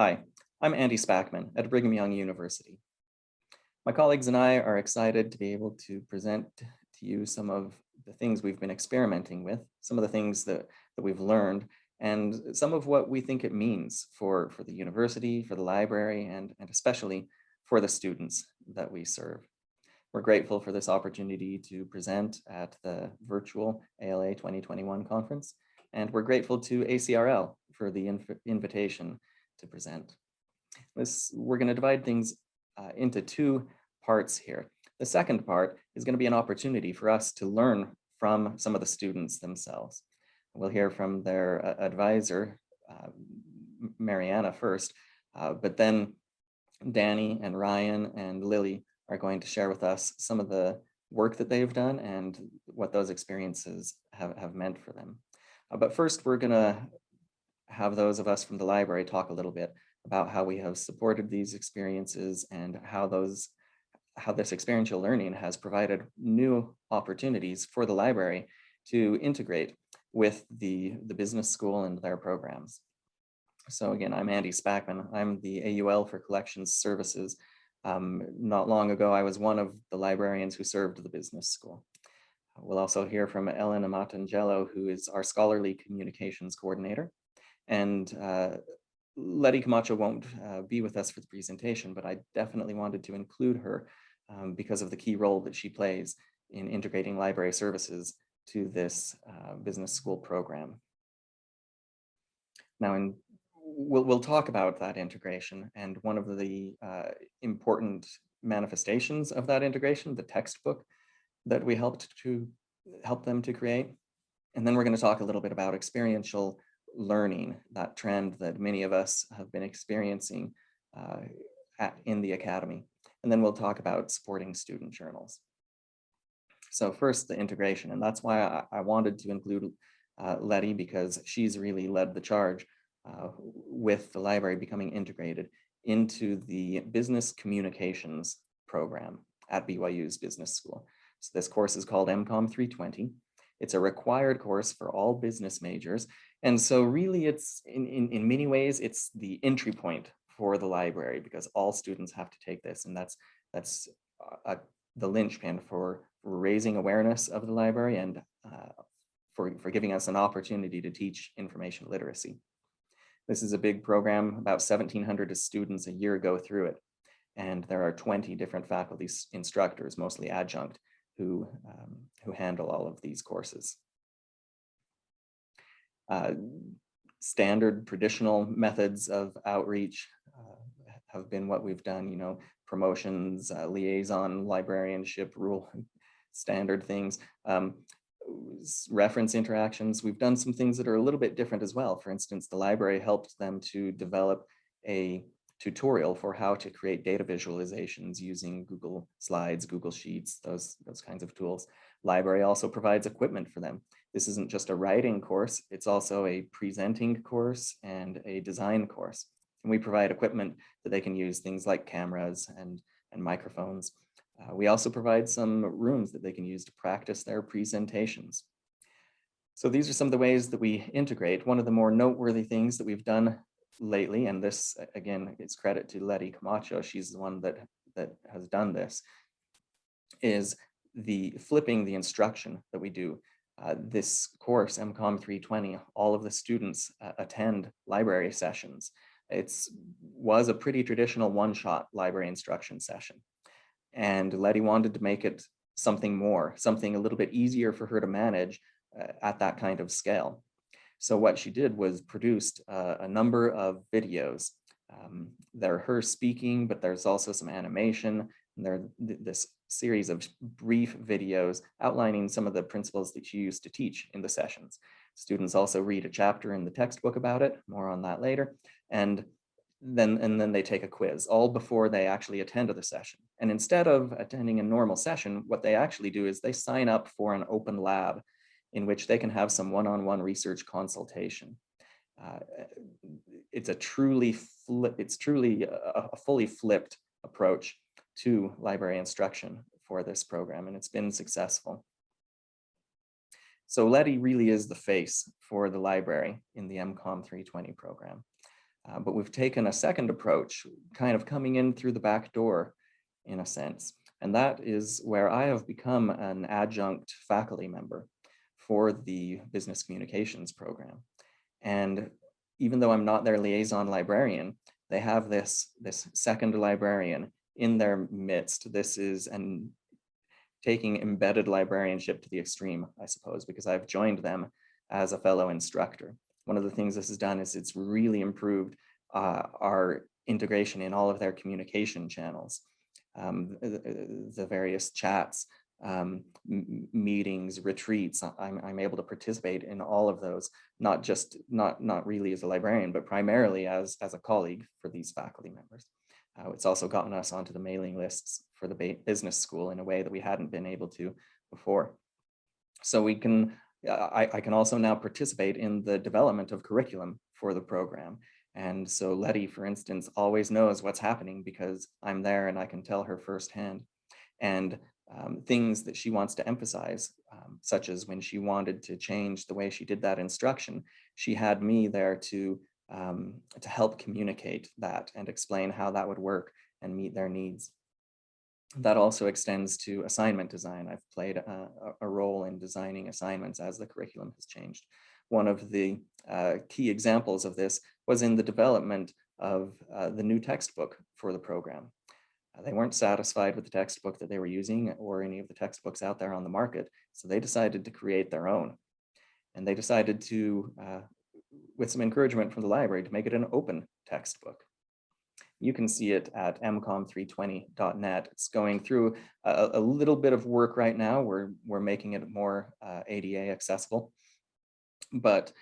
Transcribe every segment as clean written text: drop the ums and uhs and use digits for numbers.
Hi, I'm Andy Spackman at Brigham Young University. My colleagues and I are excited to be able to present to you some of the things we've been experimenting with, some of the things that we've learned, and some of what we think it means for the university, for the library, and especially for the students that we serve. We're grateful for this opportunity to present at the virtual ALA 2021 conference, and we're grateful to ACRL for the invitation to present. We're going to divide things into two parts here. The second part is going to be an opportunity for us to learn from some of the students themselves. We'll hear from their advisor, Mariana first, but then Danny and Ryan and Lily are going to share with us some of the work that they've done and what those experiences have meant for them. But first, we're going to have those of us from the library talk a little bit about how we have supported these experiences and how this experiential learning has provided new opportunities for the library to integrate with the business school and their programs. So again, I'm Andy Spackman. I'm the AUL for Collections Services. Not long ago, I was one of the librarians who served the business school. We'll also hear from Ellen Amatangelo, who is our scholarly communications coordinator. And Letty Camacho won't be with us for the presentation, but I definitely wanted to include her because of the key role that she plays in integrating library services to this business school program. Now, we'll talk about that integration, and one of the important manifestations of that integration, the textbook that we helped them to create. And then we're going to talk a little bit about experiential learning, that trend that many of us have been experiencing in the academy. And then we'll talk about supporting student journals. So first, the integration, and that's why I wanted to include Letty, because she's really led the charge with the library becoming integrated into the business communications program at BYU's business school. So this course is called MCOM 320. It's a required course for all business majors. And so really it's in many ways, it's the entry point for the library because all students have to take this. And that's the linchpin for raising awareness of the library and for giving us an opportunity to teach information literacy. This is a big program, about 1,700 students a year go through it. And there are 20 different faculty instructors, mostly adjunct, who handle all of these courses. Standard traditional methods of outreach have been what we've done, promotions, liaison, librarianship, rule, standard things, reference interactions. We've done some things that are a little bit different as well. For instance, the library helped them to develop a tutorial for how to create data visualizations using Google Slides, Google Sheets, those kinds of tools. Library also provides equipment for them. This isn't just a writing course, it's also a presenting course and a design course. And we provide equipment that they can use, things like cameras and microphones. We also provide some rooms that they can use to practice their presentations. So these are some of the ways that we integrate. One of the more noteworthy things that we've done lately, and this again is credit to Letty Camacho, she's the one that has done this, is the flipping the instruction that we do. This course, MCOM 320, all of the students attend library sessions. It was a pretty traditional one-shot library instruction session. And Letty wanted to make it something more, something a little bit easier for her to manage at that kind of scale. So what she did was produced a number of videos. They're her speaking, but there's also some animation. And there's this series of brief videos outlining some of the principles that she used to teach in the sessions. Students also read a chapter in the textbook about it, more on that later. And then they take a quiz, all before they actually attend the session. And instead of attending a normal session, what they actually do is they sign up for an open lab in which they can have some one-on-one research consultation. It's truly a fully flipped approach to library instruction for this program, and it's been successful. So Letty really is the face for the library in the MCOM 320 program. But we've taken a second approach, kind of coming in through the back door in a sense. And that is where I have become an adjunct faculty member for the business communications program. And even though I'm not their liaison librarian, they have this second librarian in their midst. This is taking embedded librarianship to the extreme, I suppose, because I've joined them as a fellow instructor. One of the things this has done is it's really improved our integration in all of their communication channels, the various chats, meetings, retreats. I'm able to participate in all of those, not really as a librarian, but primarily as a colleague for these faculty members. It's also gotten us onto the mailing lists for the business school in a way that we hadn't been able to before. So we can, I can also now participate in the development of curriculum for the program. And so Letty, for instance, always knows what's happening because I'm there and I can tell her firsthand. And things that she wants to emphasize, such as when she wanted to change the way she did that instruction, she had me there to help communicate that and explain how that would work and meet their needs. That also extends to assignment design. I've played a role in designing assignments as the curriculum has changed. One of the key examples of this was in the development of the new textbook for the program. They weren't satisfied with the textbook that they were using or any of the textbooks out there on the market, so they decided to create their own. And they decided to, with some encouragement from the library, to make it an open textbook. You can see it at mcom320.net. It's going through a little bit of work right now. We're making it more ADA accessible, but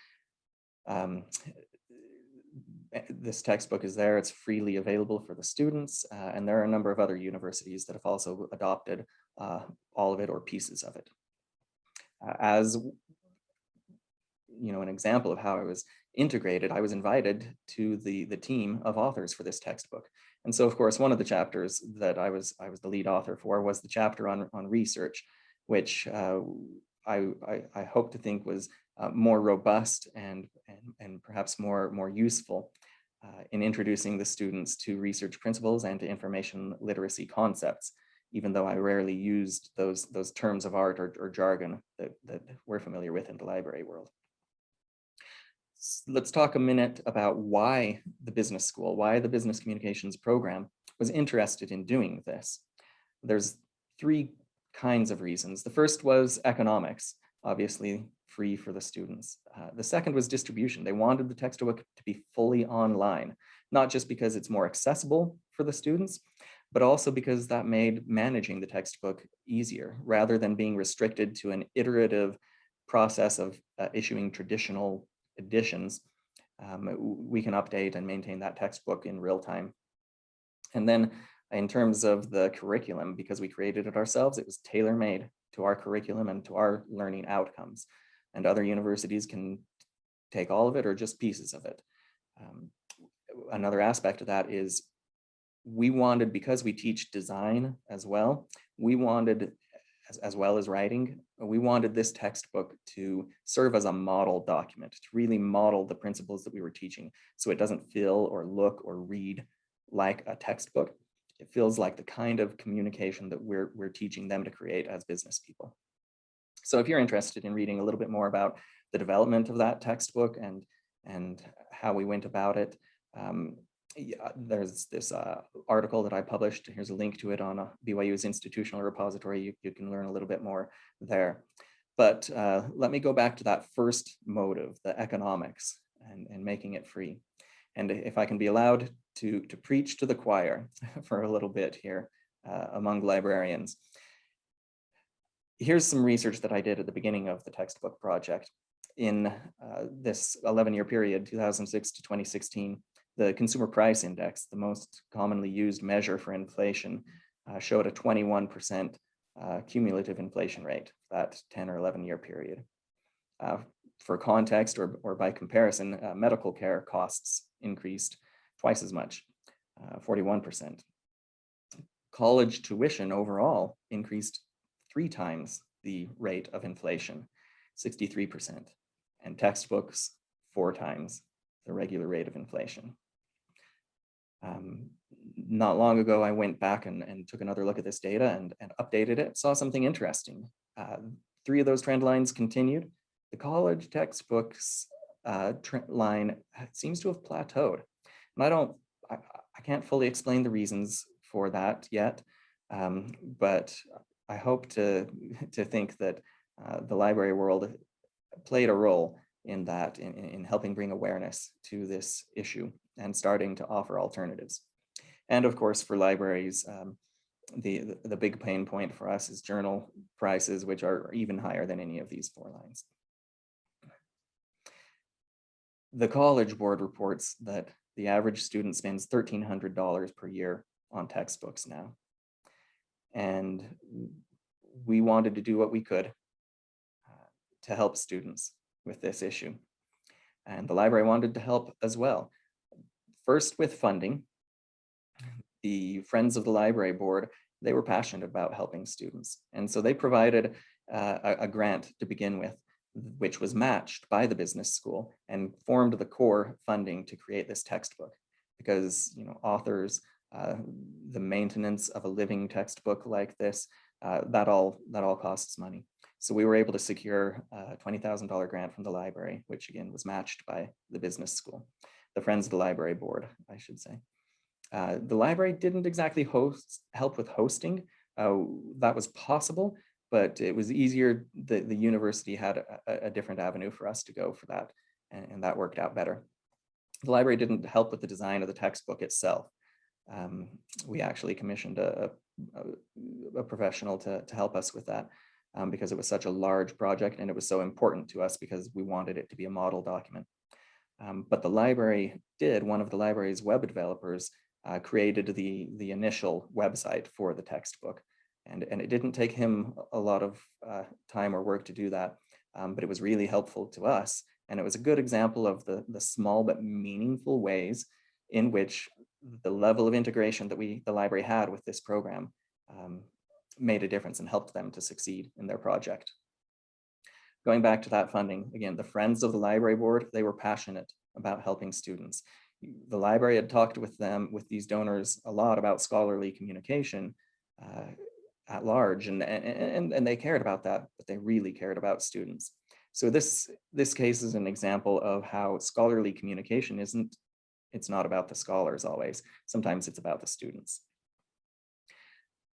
this textbook is there. It's freely available for the students, and there are a number of other universities that have also adopted all of it or pieces of it. As an example of how it was integrated, I was invited to the team of authors for this textbook. And so, of course, one of the chapters that I was the lead author for was the chapter on research, which I hope to think was more robust and perhaps more useful in introducing the students to research principles and to information literacy concepts, even though I rarely used those terms of art or jargon that we're familiar with in the library world. Let's talk a minute about why the business school, why the business communications program was interested in doing this. There's three kinds of reasons. The first was economics, obviously free for the students. The second was distribution. They wanted the textbook to be fully online, not just because it's more accessible for the students, but also because that made managing the textbook easier rather than being restricted to an iterative process of issuing traditional editions. We can update and maintain that textbook in real time. And then in terms of the curriculum, because we created it ourselves, it was tailor-made to our curriculum and to our learning outcomes. And other universities can take all of it or just pieces of it. Another aspect of that is we wanted, because we teach design as well, we wanted, as well as writing, we wanted this textbook to serve as a model document, to really model the principles that we were teaching, so it doesn't feel or look or read like a textbook. It feels like the kind of communication that we're teaching them to create as business people. So if you're interested in reading a little bit more about the development of that textbook and how we went about it, there's this article that I published. Here's a link to it on BYU's institutional repository. You can learn a little bit more there. But let me go back to that first motive, the economics and making it free. And if I can be allowed to preach to the choir for a little bit here among librarians. Here's some research that I did at the beginning of the textbook project. In this 11-year period, 2006 to 2016, the consumer price index, the most commonly used measure for inflation, showed a 21% cumulative inflation rate, that 10 or 11-year period. For context or by comparison, medical care costs increased twice as much, 41%. College tuition overall increased 3 times the rate of inflation, 63%, and textbooks 4 times the regular rate of inflation. Not long ago, I went back and took another look at this data and updated it, saw something interesting. 3 of those trend lines continued. The college textbooks line seems to have plateaued. And I can't fully explain the reasons for that yet, but I hope to think that the library world played a role in that, in helping bring awareness to this issue and starting to offer alternatives. And of course, for libraries, the big pain point for us is journal prices, which are even higher than any of these 4 lines. The College Board reports that the average student spends $1,300 per year on textbooks now. And we wanted to do what we could to help students with this issue. And the library wanted to help as well. First with funding. The Friends of the Library Board, they were passionate about helping students. And so they provided a grant to begin with, which was matched by the business school and formed the core funding to create this textbook. Because, you know, authors, the maintenance of a living textbook like this, that all costs money. So we were able to secure a $20,000 grant from the library, which again was matched by the business school, the Friends of the Library Board, I should say. The library didn't exactly help with hosting. That was possible, but it was easier. The university had a different avenue for us to go for that, and that worked out better. The library didn't help with the design of the textbook itself. We actually commissioned a professional to help us with that because it was such a large project and it was so important to us because we wanted it to be a model document. But the library one of the library's web developers created the initial website for the textbook. And it didn't take him a lot of time or work to do that, but it was really helpful to us. And it was a good example of the small but meaningful ways in which the level of integration that the library had with this program made a difference and helped them to succeed in their project. Going back to that funding, again, the Friends of the Library Board, they were passionate about helping students. The library had talked with these donors, a lot about scholarly communication at large, and they cared about that, but they really cared about students. So this case is an example of how scholarly communication it's not about the scholars always. Sometimes it's about the students.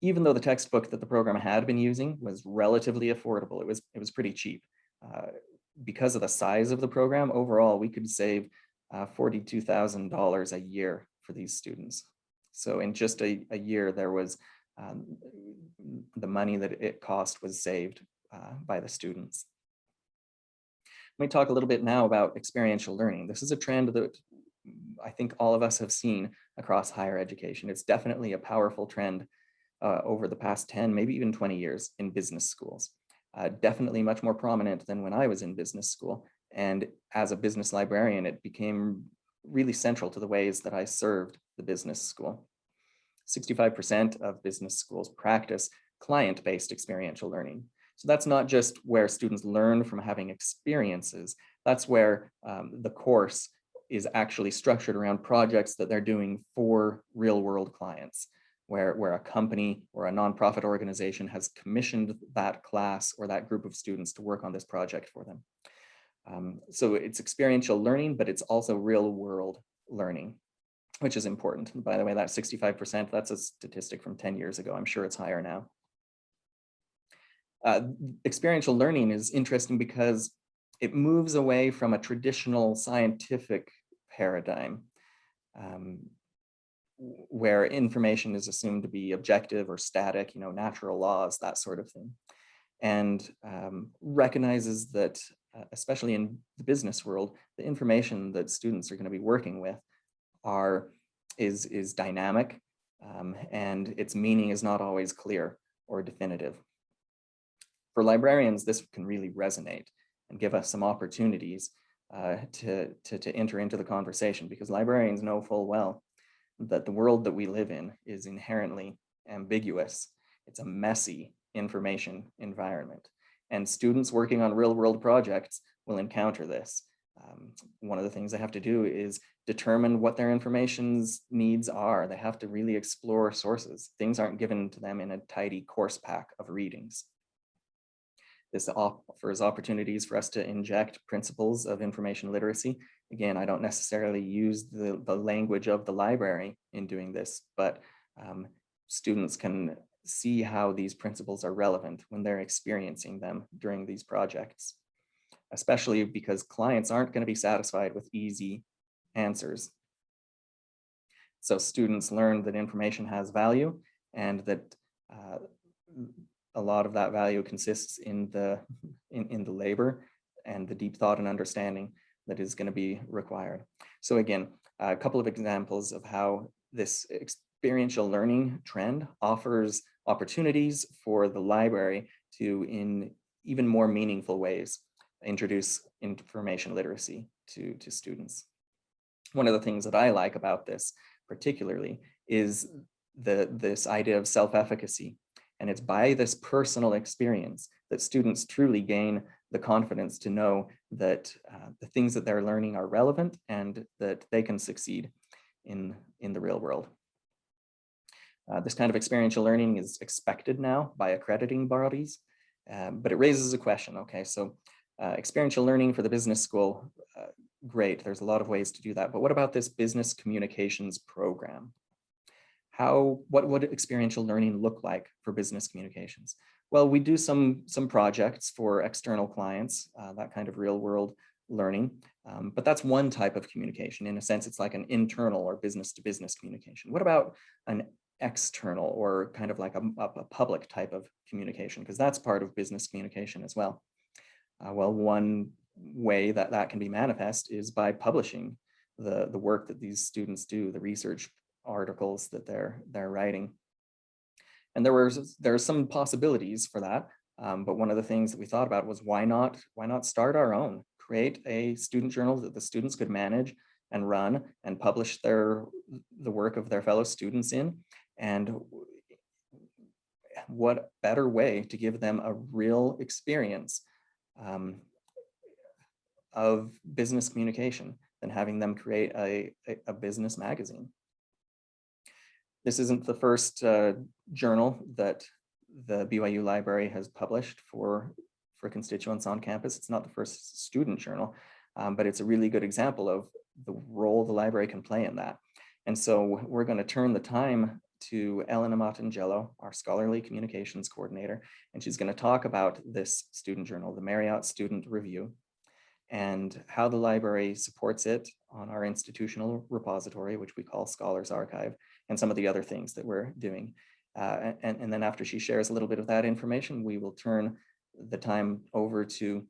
Even though the textbook that the program had been using was relatively affordable, it was pretty cheap. Because of the size of the program, overall, we could save $42,000 a year for these students. So in just a year, there was the money that it cost was saved by the students. Let me talk a little bit now about experiential learning. This is a trend that I think all of us have seen across higher education. It's definitely a powerful trend over the past 10, maybe even 20 years in business schools. Definitely much more prominent than when I was in business school. And as a business librarian, it became really central to the ways that I served the business school. 65% of business schools practice client-based experiential learning. So that's not just where students learn from having experiences. That's where the course is actually structured around projects that they're doing for real-world clients, where a company or a nonprofit organization has commissioned that class or that group of students to work on this project for them. So it's experiential learning, but it's also real-world learning, which is important. And by the way, that 65%, that's a statistic from 10 years ago. I'm sure it's higher now. Experiential learning is interesting because it moves away from a traditional scientific paradigm where information is assumed to be objective or static, natural laws, that sort of thing, and recognizes that, especially in the business world, the information that students are going to be working with is dynamic, and its meaning is not always clear or definitive. For librarians, this can really resonate and give us some opportunities to enter into the conversation, because librarians know full well that the world that we live in is inherently ambiguous. It's a messy information environment, and students working on real-world projects will encounter this. One of the things they have to do is determine what their information's needs are. They have to really explore sources. Things aren't given to them in a tidy course pack of readings. This offers opportunities for us to inject principles of information literacy. Again, I don't necessarily use the language of the library in doing this, but students can see how these principles are relevant when they're experiencing them during these projects, especially because clients aren't going to be satisfied with easy answers. So students learn that information has value, and that a lot of that value consists in the labor and the deep thought and understanding that is going to be required. So again, a couple of examples of how this experiential learning trend offers opportunities for the library to, in even more meaningful ways, introduce information literacy to students. One of the things that I like about this particularly is this idea of self-efficacy. And it's by this personal experience that students truly gain the confidence to know that the things that they're learning are relevant and that they can succeed in the real world. This kind of experiential learning is expected now by accrediting bodies, but it raises a question. Okay, so experiential learning for the business school, great, there's a lot of ways to do that, but what about this business communications program? What would experiential learning look like for business communications? Well, we do some projects for external clients, that kind of real world learning, but that's one type of communication. In a sense, it's like an internal or business to business communication. What about an external or kind of like a public type of communication? Because that's part of business communication as well. Well, one way that that can be manifest is by publishing the work that these students do, the research articles that they're writing. And there are some possibilities for that, but one of the things that we thought about was why not start our own, create a student journal that the students could manage and run and publish the work of their fellow students in. And what better way to give them a real experience of business communication than having them create a business magazine. This isn't the first journal that the BYU library has published for constituents on campus. It's not the first student journal, but it's a really good example of the role the library can play in that. And so we're going to turn the time to Ellen Amatangelo, our scholarly communications coordinator, and she's going to talk about this student journal, the Marriott Student Review, and how the library supports it on our institutional repository, which we call Scholars Archive, and some of the other things that we're doing. And then after she shares a little bit of that information, we will turn the time over to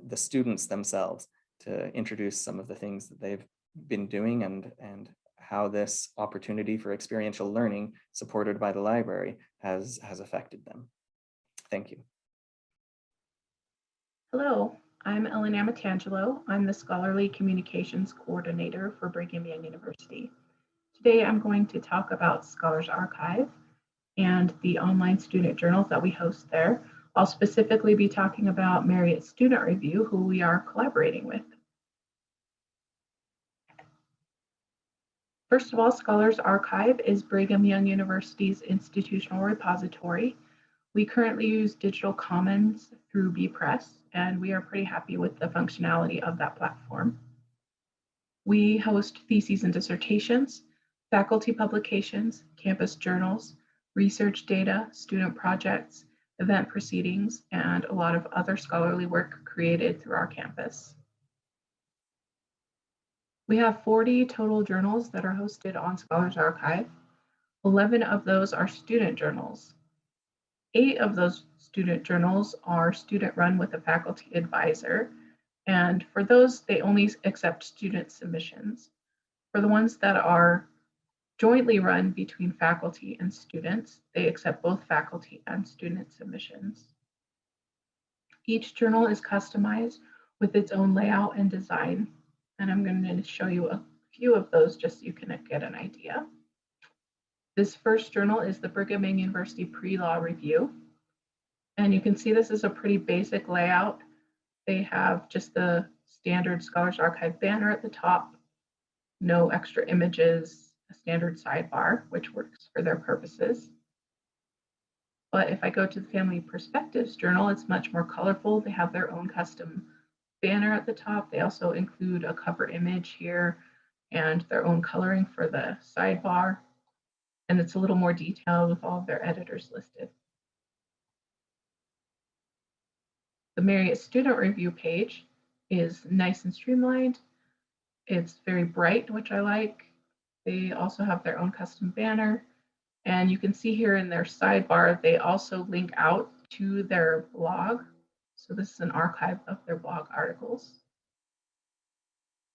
the students themselves to introduce some of the things that they've been doing and how this opportunity for experiential learning supported by the library has affected them. Thank you. Hello, I'm Ellen Amatangelo. I'm the Scholarly Communications Coordinator for Brigham Young University. Today I'm going to talk about Scholars Archive and the online student journals that we host there. I'll specifically be talking about Marriott Student Review, who we are collaborating with. First of all, Scholars Archive is Brigham Young University's institutional repository. We currently use Digital Commons through bPress, and we are pretty happy with the functionality of that platform. We host theses and dissertations, faculty publications, campus journals, research data, student projects, event proceedings, and a lot of other scholarly work created through our campus. We have 40 total journals that are hosted on Scholars Archive. 11 of those are student journals. 8 of those student journals are student-run with a faculty advisor, and for those, they only accept student submissions. For the ones that are jointly run between faculty and students, they accept both faculty and student submissions. Each journal is customized with its own layout and design, and I'm going to show you a few of those just so you can get an idea. This first journal is the Brigham Young University Pre-Law Review, and you can see this is a pretty basic layout. They have just the standard Scholars Archive banner at the top, no extra images, a standard sidebar, which works for their purposes. But if I go to the Family Perspectives Journal, it's much more colorful. They have their own custom banner at the top. They also include a cover image here and their own coloring for the sidebar. And it's a little more detailed with all of their editors listed. The Marriott Student Review page is nice and streamlined. It's very bright, which I like. They also have their own custom banner. And you can see here in their sidebar, they also link out to their blog. So this is an archive of their blog articles,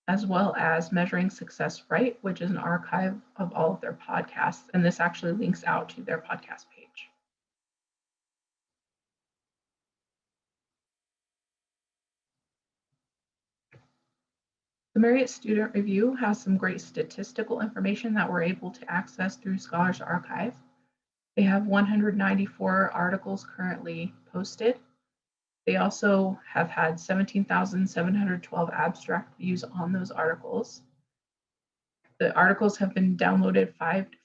as well as Measuring Success Right, which is an archive of all of their podcasts. And this actually links out to their podcast page. The Marriott Student Review has some great statistical information that we're able to access through Scholars Archive. They have 194 articles currently posted. They also have had 17,712 abstract views on those articles. The articles have been downloaded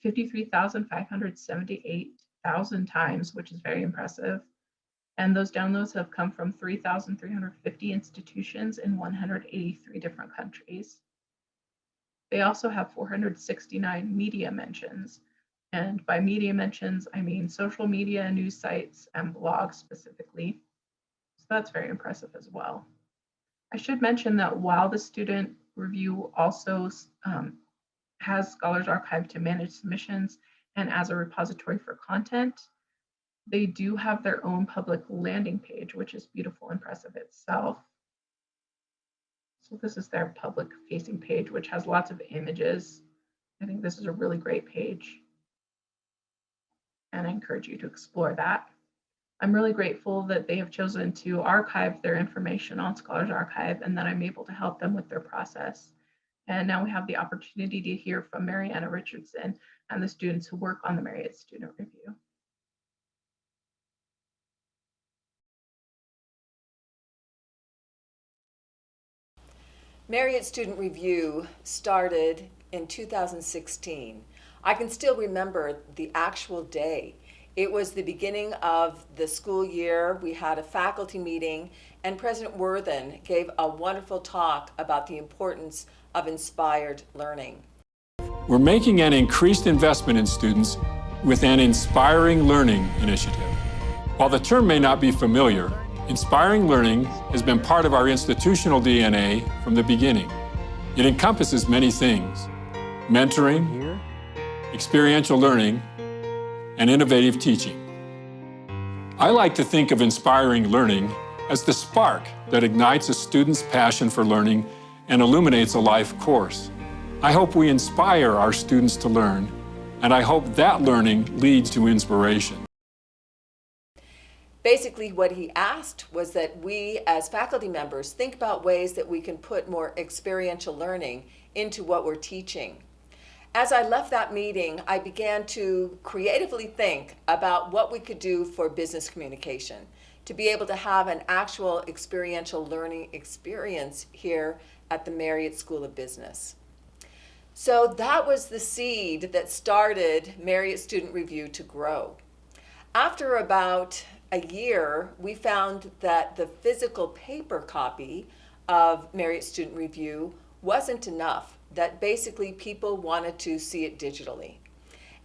53,578,000 times, which is very impressive. And those downloads have come from 3,350 institutions in 183 different countries. They also have 469 media mentions. And by media mentions, I mean social media, news sites, and blogs specifically. So that's very impressive as well. I should mention that while the student review also has Scholars Archive to manage submissions and as a repository for content, they do have their own public landing page, which is beautiful and impressive itself. So this is their public facing page, which has lots of images. I think this is a really great page, and I encourage you to explore that. I'm really grateful that they have chosen to archive their information on Scholars Archive and that I'm able to help them with their process. And now we have the opportunity to hear from Mariana Richardson and the students who work on the Marriott Student Review. Marriott Student Review started in 2016. I can still remember the actual day. It was the beginning of the school year. We had a faculty meeting, and President Worthen gave a wonderful talk about the importance of inspired learning. We're making an increased investment in students with an Inspiring Learning initiative. While the term may not be familiar, Inspiring Learning has been part of our institutional DNA from the beginning. It encompasses many things: mentoring, experiential learning, and innovative teaching. I like to think of Inspiring Learning as the spark that ignites a student's passion for learning and illuminates a life course. I hope we inspire our students to learn, and I hope that learning leads to inspiration. Basically, what he asked was that we as faculty members think about ways that we can put more experiential learning into what we're teaching. As I left that meeting, I began to creatively think about what we could do for business communication, to be able to have an actual experiential learning experience here at the Marriott School of Business. So that was the seed that started Marriott Student Review to grow. After about a year, we found that the physical paper copy of Marriott Student Review wasn't enough, that basically people wanted to see it digitally.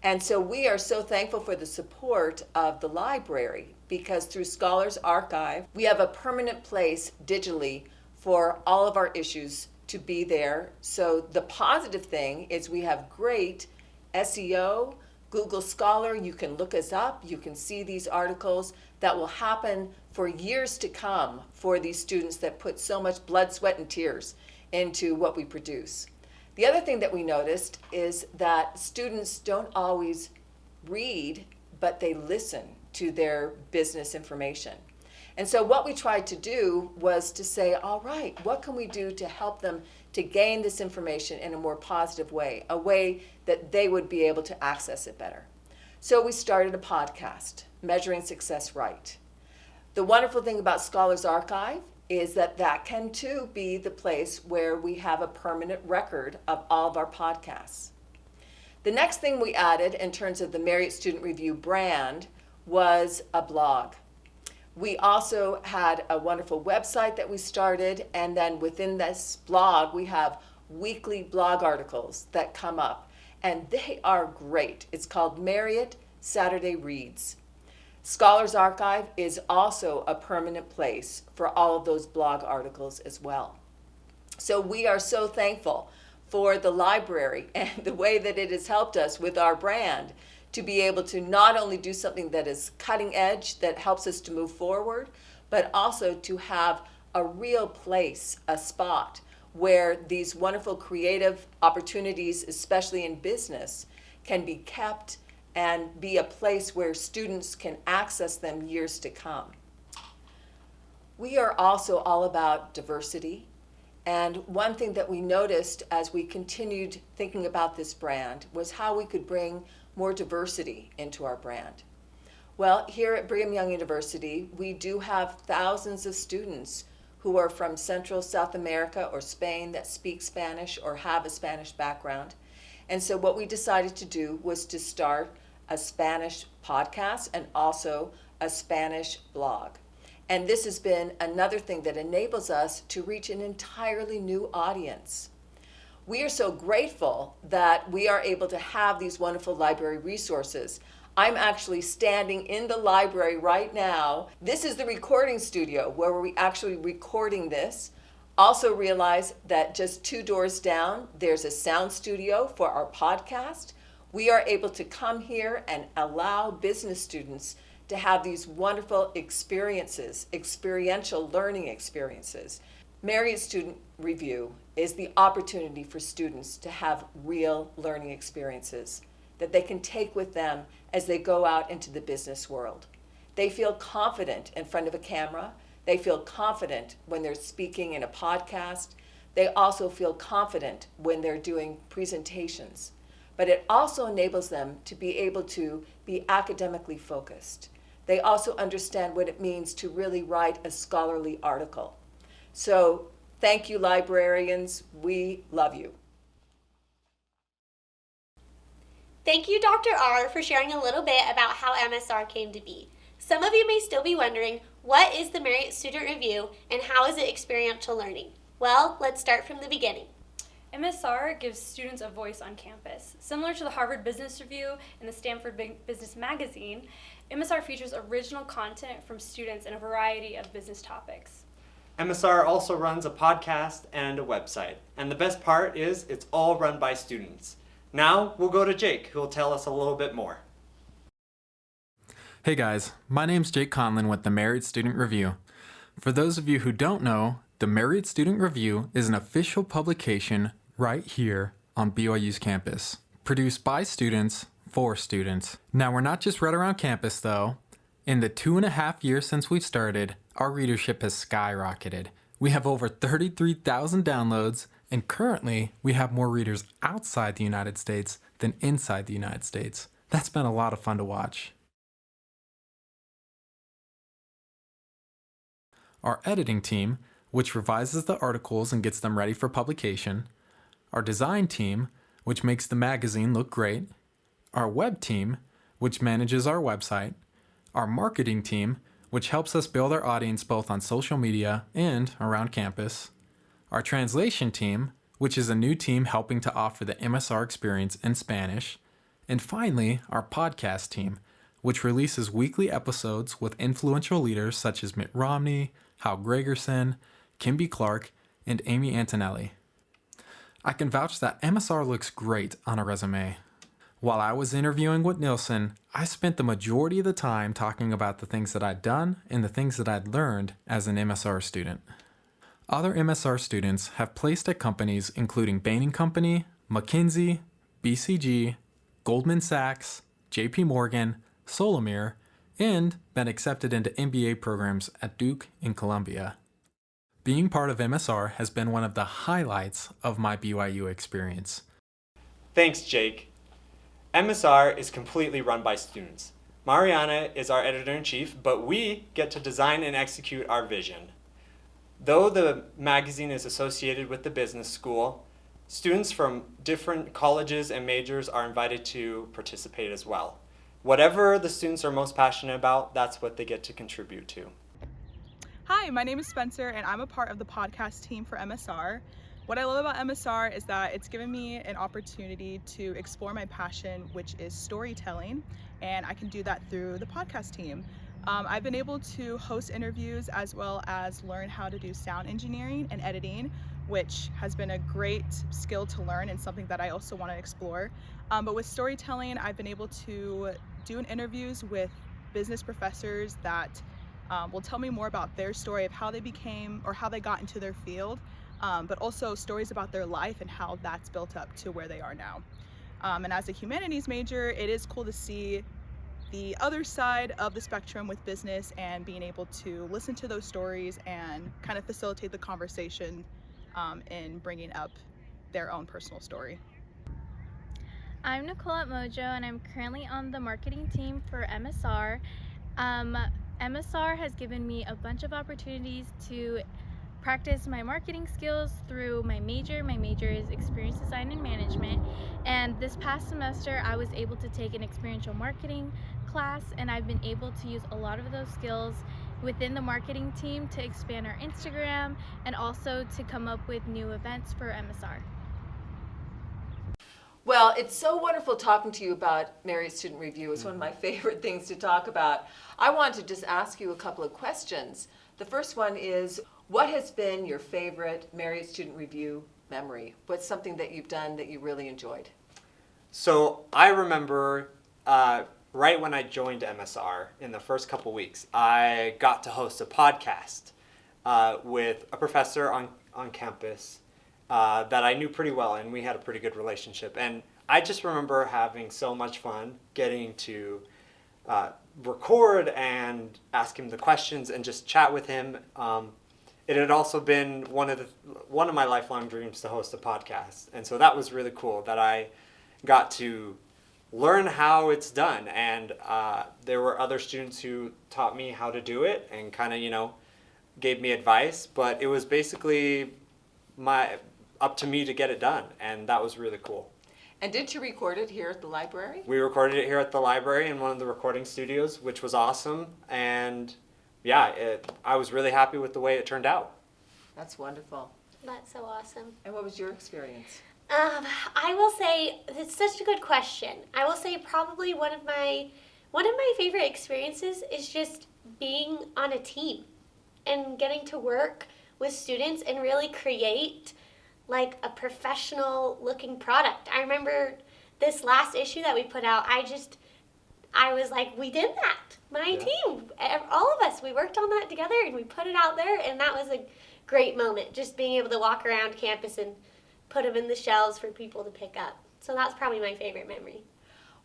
And so we are so thankful for the support of the library, because through Scholars Archive, we have a permanent place digitally for all of our issues to be there. So the positive thing is we have great SEO, Google Scholar, you can look us up, you can see these articles that will happen for years to come for these students that put so much blood, sweat, and tears into what we produce. The other thing that we noticed is that students don't always read, but they listen to their business information. And so what we tried to do was to say, all right, what can we do to help them to gain this information in a more positive way, a way that they would be able to access it better. So we started a podcast, Measuring Success Right. The wonderful thing about Scholars Archive is that that can too be the place where we have a permanent record of all of our podcasts. The next thing we added in terms of the Marriott Student Review brand was a blog. We also had a wonderful website that we started, and then within this blog we have weekly blog articles that come up, and they are great. It's called Marriott Saturday Reads. Scholars Archive is also a permanent place for all of those blog articles as well. So we are so thankful for the library and the way that it has helped us with our brand to be able to not only do something that is cutting edge, that helps us to move forward, but also to have a real place, a spot where these wonderful creative opportunities, especially in business, can be kept and be a place where students can access them years to come. We are also all about diversity. And one thing that we noticed as we continued thinking about this brand was how we could bring more diversity into our brand. Well, here at Brigham Young University, we do have thousands of students who are from Central South America or Spain that speak Spanish or have a Spanish background. And so what we decided to do was to start a Spanish podcast and also a Spanish blog. And this has been another thing that enables us to reach an entirely new audience. We are so grateful that we are able to have these wonderful library resources. I'm actually standing in the library right now. This is the recording studio where we're actually recording this. Also realize that just 2 doors down, there's a sound studio for our podcast. We are able to come here and allow business students to have these wonderful experiences, experiential learning experiences. Marriott Student Review is the opportunity for students to have real learning experiences that they can take with them as they go out into the business world. They feel confident in front of a camera. They feel confident when they're speaking in a podcast. They also feel confident when they're doing presentations. But it also enables them to be able to be academically focused. They also understand what it means to really write a scholarly article. So thank you, librarians. We love you. Thank you, Dr. R, for sharing a little bit about how MSR came to be. Some of you may still be wondering, what is the Marriott Student Review and how is it experiential learning? Well, let's start from the beginning. MSR gives students a voice on campus. Similar to the Harvard Business Review and the Stanford Business Magazine, MSR features original content from students in a variety of business topics. MSR also runs a podcast and a website, and the best part is it's all run by students. Now we'll go to Jake, who will tell us a little bit more. Hey guys, my name's Jake Conlin with the Marriott Student Review. For those of you who don't know, the Marriott Student Review is an official publication right here on BYU's campus, produced by students for students. Now, we're not just right around campus though. In the 2.5 years since we've started, our readership has skyrocketed. We have over 33,000 downloads, and currently we have more readers outside the United States than inside the United States. That's been a lot of fun to watch. Our editing team, which revises the articles and gets them ready for publication, our design team, which makes the magazine look great, our web team, which manages our website, our marketing team, which helps us build our audience both on social media and around campus, our translation team, which is a new team helping to offer the MSR experience in Spanish, and finally, our podcast team, which releases weekly episodes with influential leaders such as Mitt Romney, Hal Gregerson, Kimby Clark, and Amy Antonelli. I can vouch that MSR looks great on a resume. While I was interviewing with Nielsen, I spent the majority of the time talking about the things that I'd done and the things that I'd learned as an MSR student. Other MSR students have placed at companies including Bain & Company, McKinsey, BCG, Goldman Sachs, JP Morgan, Solomir, and been accepted into MBA programs at Duke and Columbia. Being part of MSR has been one of the highlights of my BYU experience. Thanks, Jake. MSR is completely run by students. Mariana is our editor-in-chief, but we get to design and execute our vision. Though the magazine is associated with the business school, students from different colleges and majors are invited to participate as well. Whatever the students are most passionate about, that's what they get to contribute to. Hi, my name is Spencer and I'm a part of the podcast team for MSR. What I love about MSR is that it's given me an opportunity to explore my passion, which is storytelling, and I can do that through the podcast team. I've been able to host interviews as well as learn how to do sound engineering and editing, which has been a great skill to learn and something that I also want to explore. But with storytelling, I've been able to do interviews with business professors that will tell me more about their story of how they became or how they got into their field, but also stories about their life and how that's built up to where they are now. And as a humanities major, it is cool to see the other side of the spectrum with business and being able to listen to those stories and kind of facilitate the conversation in bringing up their own personal story. I'm Nicole at Mojo and I'm currently on the marketing team for MSR. MSR has given me a bunch of opportunities to practice my marketing skills through my major. My major is experience design and management, and this past semester I was able to take an experiential marketing class, and I've been able to use a lot of those skills within the marketing team to expand our Instagram and also to come up with new events for MSR. Well, it's so wonderful talking to you about Marriott Student Review. It's one of my favorite things to talk about. I want to just ask you a couple of questions. The first one is, what has been your favorite Marriott Student Review memory? What's something that you've done that you really enjoyed? So I remember right when I joined MSR in the first couple weeks, I got to host a podcast with a professor on campus that I knew pretty well, and we had a pretty good relationship. And I just remember having so much fun getting to record and ask him the questions and just chat with him. It had also been one of my lifelong dreams to host a podcast, and so that was really cool that I got to learn how it's done. And there were other students who taught me how to do it and kind of gave me advice, but it was basically up to me to get it done, and that was really cool. And did you record it here at the library? We recorded it here at the library in one of the recording studios, which was awesome. And yeah, I was really happy with the way it turned out. That's wonderful. That's so awesome. And what was your experience? I will say, it's such a good question. I will say probably one of my favorite experiences is just being on a team and getting to work with students and really create like a professional looking product. I remember this last issue that we put out, I was like, we did that. My team, all of us, we worked on that together and we put it out there, and that was a great moment, just being able to walk around campus and put them in the shelves for people to pick up. So that's probably my favorite memory.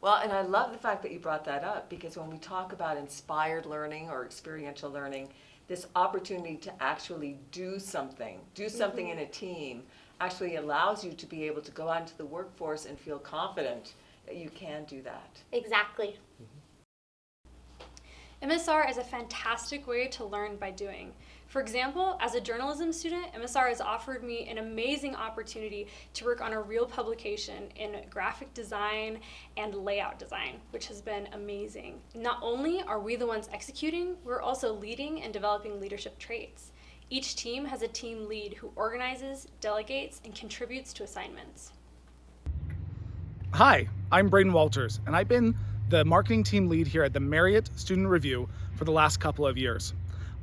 Well, and I love the fact that you brought that up, because when we talk about inspired learning or experiential learning, this opportunity to actually do something in a team actually allows you to be able to go out into the workforce and feel confident that you can do that. Exactly. MSR is a fantastic way to learn by doing. For example, as a journalism student, MSR has offered me an amazing opportunity to work on a real publication in graphic design and layout design, which has been amazing. Not only are we the ones executing, we're also leading and developing leadership traits. Each team has a team lead who organizes, delegates, and contributes to assignments. Hi, I'm Braden Walters, and I've been the marketing team lead here at the Marriott Student Review for the last couple of years.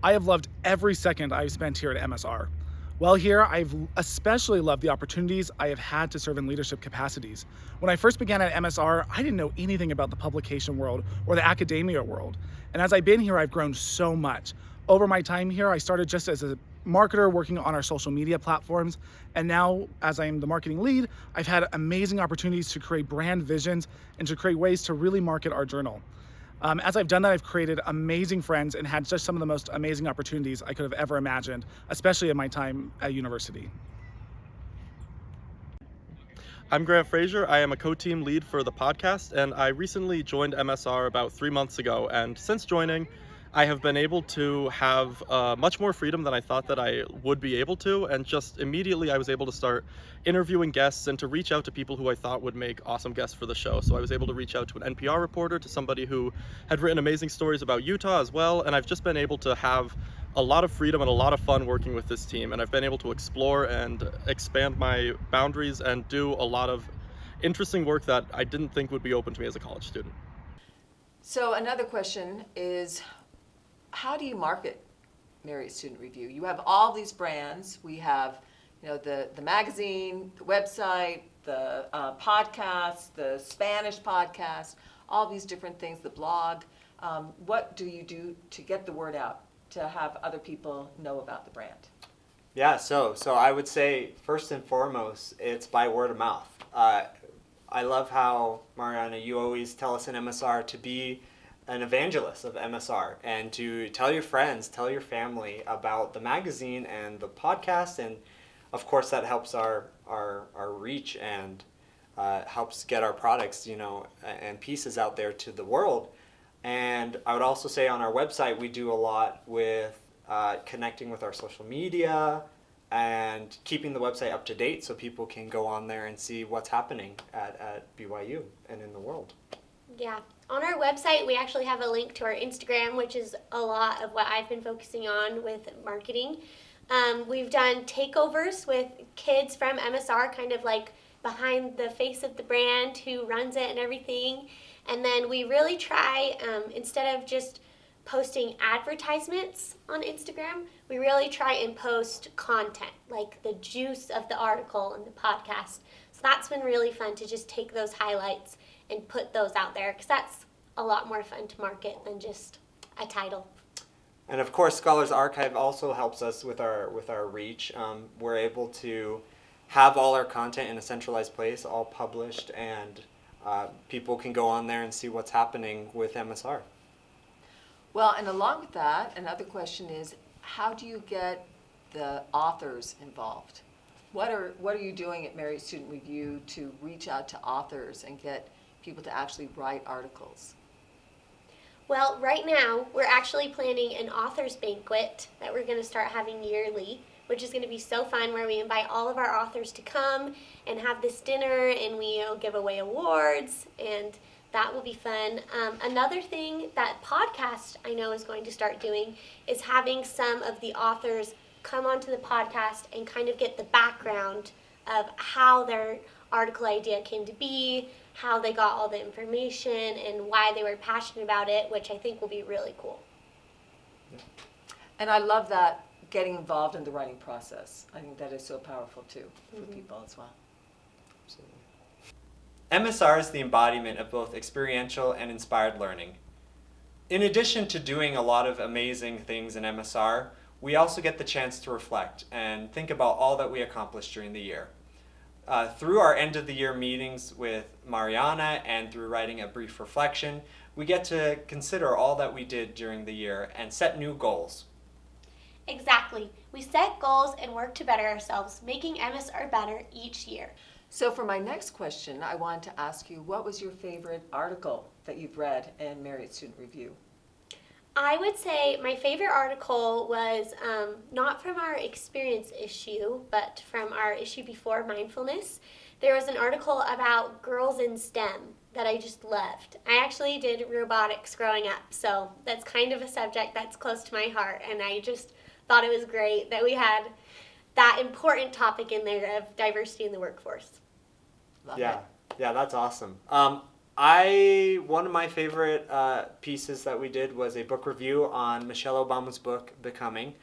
I have loved every second I've spent here at MSR. While here, I've especially loved the opportunities I have had to serve in leadership capacities. When I first began at MSR, I didn't know anything about the publication world or the academia world. And as I've been here, I've grown so much. Over my time here, I started just as a marketer working on our social media platforms. And now, as I'm the marketing lead, I've had amazing opportunities to create brand visions and to create ways to really market our journal. As I've done that, I've created amazing friends and had just some of the most amazing opportunities I could have ever imagined, especially in my time at university. I'm Grant Frazier. I am a co-team lead for the podcast, and I recently joined MSR about 3 months ago. And since joining, I have been able to have much more freedom than I thought that I would be able to, and just immediately I was able to start interviewing guests and to reach out to people who I thought would make awesome guests for the show. So I was able to reach out to an NPR reporter, to somebody who had written amazing stories about Utah as well, and I've just been able to have a lot of freedom and a lot of fun working with this team, and I've been able to explore and expand my boundaries and do a lot of interesting work that I didn't think would be open to me as a college student. So another question is, how do you market Marriott Student Review? You have all these brands. We have, the magazine, the website, the podcast, the Spanish podcast, all these different things, the blog. What do you do to get the word out, to have other people know about the brand? Yeah, so I would say first and foremost, it's by word of mouth. I love how, Mariana, you always tell us in MSR to be an evangelist of MSR and to tell your friends, tell your family about the magazine and the podcast, and of course that helps our reach and helps get our products, and pieces out there to the world. And I would also say on our website we do a lot with connecting with our social media and keeping the website up to date so people can go on there and see what's happening at BYU and in the world. Yeah. On our website, we actually have a link to our Instagram, which is a lot of what I've been focusing on with marketing. We've done takeovers with kids from MSR, kind of like behind the face of the brand, who runs it and everything. And then we really try, instead of just posting advertisements on Instagram, we really try and post content, like the juice of the article and the podcast. So that's been really fun to just take those highlights and put those out there, because that's a lot more fun to market than just a title. And of course, Scholars Archive also helps us with our reach. We're able to have all our content in a centralized place, all published, and people can go on there and see what's happening with MSR. Well, and along with that, another question is, how do you get the authors involved? What are you doing at Marriott Student Review to reach out to authors and get people to actually write articles? Well, right now, we're actually planning an authors banquet that we're going to start having yearly, which is going to be so fun, where we invite all of our authors to come and have this dinner, and we give away awards, and that will be fun. Another thing that podcast I know is going to start doing is having some of the authors come onto the podcast and kind of get the background of how their article idea came to be, how they got all the information, and why they were passionate about it, which I think will be really cool. And I love that, getting involved in the writing process. I think that is so powerful too for people as well. Absolutely. MSR is the embodiment of both experiential and inspired learning. In addition to doing a lot of amazing things in MSR, we also get the chance to reflect and think about all that we accomplished during the year. Through our end of the year meetings with Mariana and through writing a brief reflection, we get to consider all that we did during the year and set new goals. Exactly. We set goals and work to better ourselves, making MSR better each year. So for my next question, I wanted to ask you, what was your favorite article that you've read in Marriott Student Review? I would say my favorite article was not from our experience issue, but from our issue before, mindfulness. There was an article about girls in STEM that I just loved. I actually did robotics growing up, so that's kind of a subject that's close to my heart, and I just thought it was great that we had that important topic in there of diversity in the workforce. Love Yeah, it. yeah, that's awesome. One of my favorite pieces that we did was a book review on Michelle Obama's book, Becoming.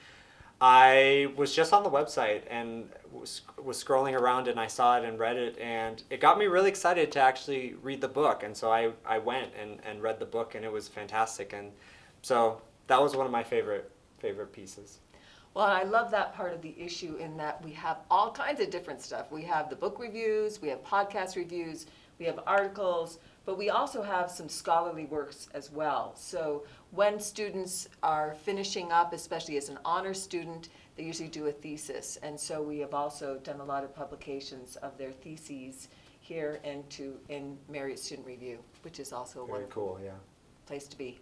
I was just on the website and was scrolling around, and I saw it and read it, and it got me really excited to actually read the book. And so I went and read the book, and it was fantastic. And so that was one of my favorite pieces. Well, I love that part of the issue, in that we have all kinds of different stuff. We have the book reviews, we have podcast reviews, we have articles, but we also have some scholarly works as well. So when students are finishing up, especially as an honors student, they usually do a thesis. And so we have also done a lot of publications of their theses here in Marriott Student Review, which is also a Very wonderful cool, yeah. place to be.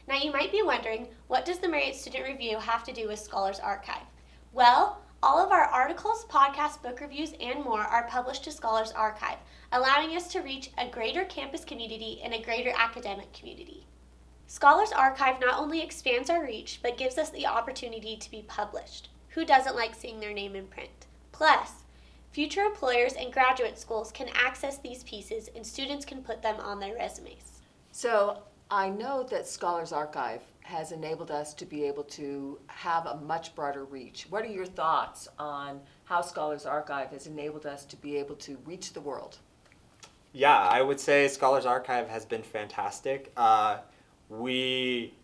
Now you might be wondering, what does the Marriott Student Review have to do with Scholars Archive? Well, all of our articles, podcasts, book reviews, and more are published to Scholars Archive, allowing us to reach a greater campus community and a greater academic community. Scholars Archive not only expands our reach, but gives us the opportunity to be published. Who doesn't like seeing their name in print? Plus, future employers and graduate schools can access these pieces and students can put them on their resumes. So I know that Scholars Archive has enabled us to be able to have a much broader reach. What are your thoughts on how Scholars Archive has enabled us to be able to reach the world? Yeah, I would say Scholars Archive has been fantastic. We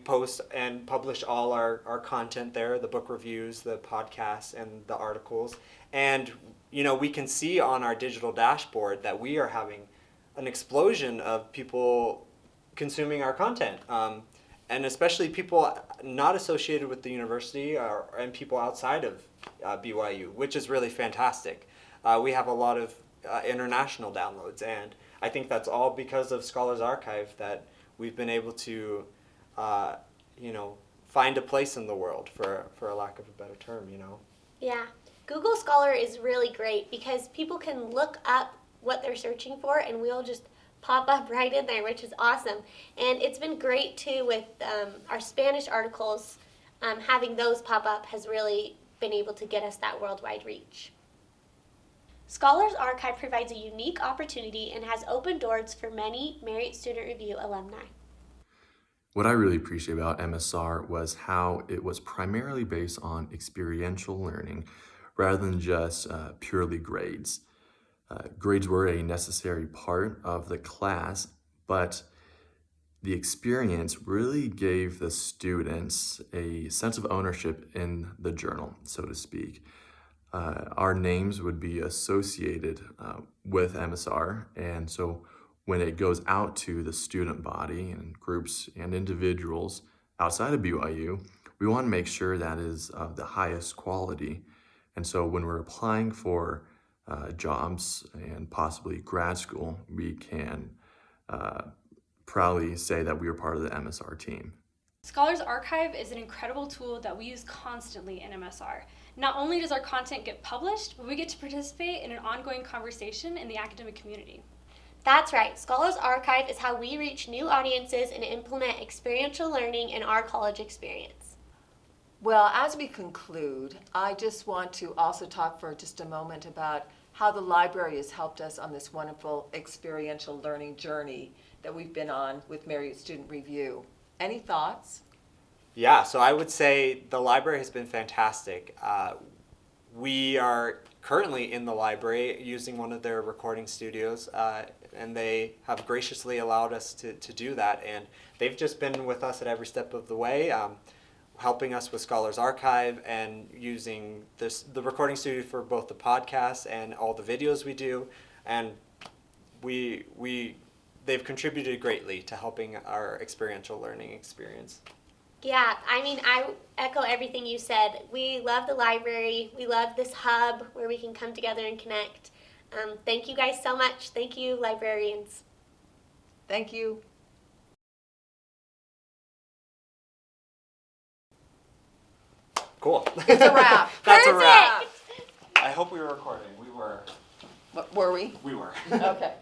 post and publish all our content there, the book reviews, the podcasts, and the articles. And, we can see on our digital dashboard that we are having an explosion of people consuming our content. And especially people not associated with the university and people outside of BYU, which is really fantastic. We have a lot of international downloads, and I think that's all because of Scholars Archive that we've been able to find a place in the world, for a lack of a better term, Yeah, Google Scholar is really great because people can look up what they're searching for and we'll just pop up right in there, which is awesome. And it's been great too with our Spanish articles. Having those pop up has really been able to get us that worldwide reach. Scholars Archive provides a unique opportunity and has opened doors for many Marriott Student Review alumni. What I really appreciate about MSR was how it was primarily based on experiential learning rather than just purely grades. Grades were a necessary part of the class, but the experience really gave the students a sense of ownership in the journal, so to speak. Our names would be associated with MSR, and so when it goes out to the student body and groups and individuals outside of BYU, we want to make sure that is of the highest quality. And so when we're applying for jobs and possibly grad school, we can proudly say that we are part of the MSR team. Scholars Archive is an incredible tool that we use constantly in MSR. Not only does our content get published, but we get to participate in an ongoing conversation in the academic community. That's right, Scholars Archive is how we reach new audiences and implement experiential learning in our college experience. Well, as we conclude, I just want to also talk for just a moment about how the library has helped us on this wonderful experiential learning journey that we've been on with Marriott Student Review. Any thoughts? Yeah, so I would say the library has been fantastic. We are currently in the library using one of their recording studios, and they have graciously allowed us to do that. And they've just been with us at every step of the way, helping us with Scholars Archive and using the recording studio for both the podcasts and all the videos we do. And they've contributed greatly to helping our experiential learning experience. Yeah, I echo everything you said. We love the library. We love this hub where we can come together and connect. Thank you guys so much. Thank you, librarians. Thank you. Cool. It's a wrap. That's a wrap. Perfect. I hope we were recording. We were. Were we? We were. Okay.